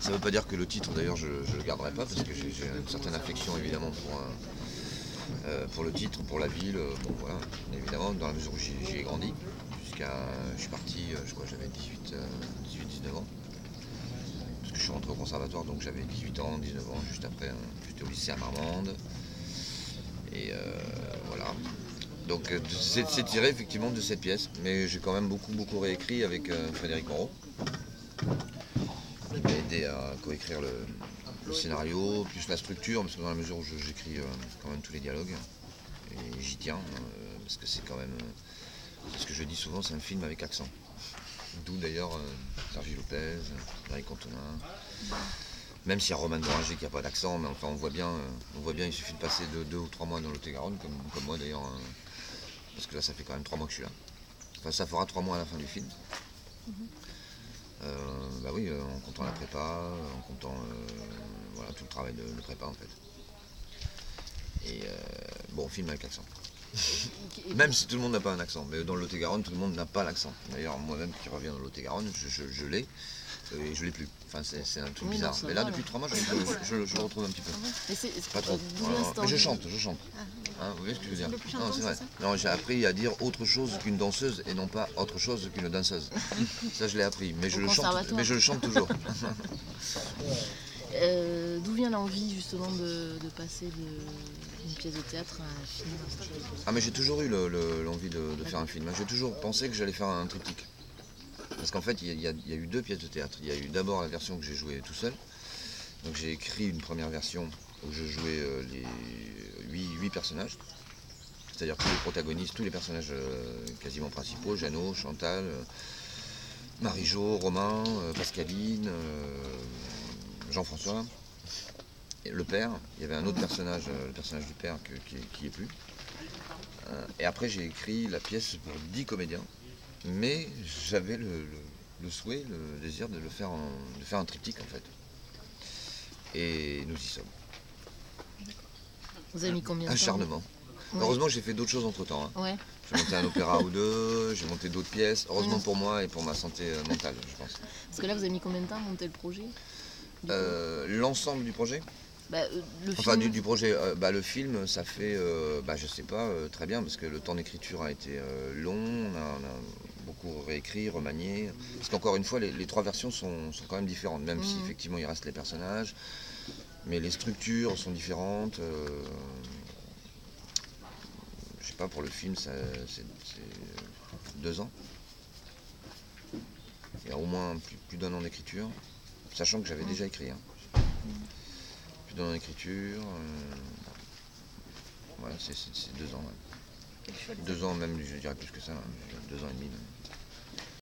Ça ne veut pas dire que le titre, d'ailleurs, je ne le garderai pas, parce que j'ai une certaine affection, évidemment, pour le titre, pour la ville. Bon, voilà, évidemment, dans la mesure où j'y ai grandi. Je suis parti, je crois que j'avais 18-19 ans. Parce que je suis rentré au conservatoire, donc j'avais 18 ans, 19 ans, juste après. J'étais au lycée à Marmande. Et voilà. Donc c'est tiré effectivement de cette pièce, mais j'ai quand même beaucoup réécrit avec Frédéric Moreau, qui m'a aidé à coécrire le scénario, plus la structure, parce que dans la mesure où j'écris quand même tous les dialogues, et j'y tiens, parce que c'est quand même, c'est ce que je dis souvent, c'est un film avec accent. D'où d'ailleurs Sergi Lopez, Eric Cantona, même s'il y a Roman Doranger qui n'a pas d'accent, mais enfin on voit bien, il suffit de passer 2 ou 3 mois dans Lot-et-Garonne, comme moi d'ailleurs, parce que là ça fait quand même 3 mois que je suis là. Enfin ça fera 3 mois à la fin du film. Bah oui, en comptant la prépa, en comptant voilà, tout le travail de prépa en fait. Et bon, film avec accent. Même si tout le monde n'a pas un accent, mais dans le Lot-et-Garonne, tout le monde n'a pas l'accent. D'ailleurs, moi-même qui reviens dans le Lot-et-Garonne, je l'ai, et je l'ai plus. Enfin, c'est un truc bizarre. Mais là, depuis 3 mois, je le retrouve un petit peu. Mais c'est Pas trop. Mais je chante. Hein, vous voyez ce que je veux dire? Non, c'est vrai. Non, j'ai appris à dire autre chose qu'une danseuse et non pas autre chose qu'une danseuse. Ça, je l'ai appris, mais je le chante toujours. D'où vient l'envie justement de passer d'une pièce de théâtre à un film? Ah mais j'ai toujours eu l'envie de faire un film. J'ai toujours pensé que j'allais faire un triptyque. Parce qu'en fait, il y a eu 2 pièces de théâtre. Il y a eu d'abord la version que j'ai jouée tout seul. Donc j'ai écrit une première version où je jouais les 8 personnages. C'est-à-dire tous les protagonistes, tous les personnages quasiment principaux. Jeannot, Chantal, Marie-Jo, Romain, Pascaline, Jean-François. Et le père, il y avait un autre personnage, le personnage du père qui est plus. Et après j'ai écrit la pièce pour 10 comédiens, mais j'avais le souhait, le désir de faire un triptyque en fait. Et nous y sommes. Vous avez mis combien de temps? Acharnement. Ouais. Heureusement j'ai fait d'autres choses entre temps. Ouais. J'ai monté un opéra ou 2, j'ai monté d'autres pièces, heureusement pour moi et pour ma santé mentale je pense. Parce que là vous avez mis combien de temps à monter le projet? L'ensemble du projet? Le Enfin, film. du projet, le film, ça fait, je sais pas, très bien, parce que le temps d'écriture a été long, on a beaucoup réécrit, remanié. Parce qu'encore une fois, les 3 versions sont quand même différentes, même si effectivement il reste les personnages, mais les structures sont différentes. Je sais pas, pour le film, c'est 2 ans. Il y a au moins plus d'1 an d'écriture, sachant que j'avais déjà écrit. Plus d'1 an d'écriture. Ouais, c'est 2 ans. Ouais. 2 ans même, je dirais plus que ça, 2 ans et demi même.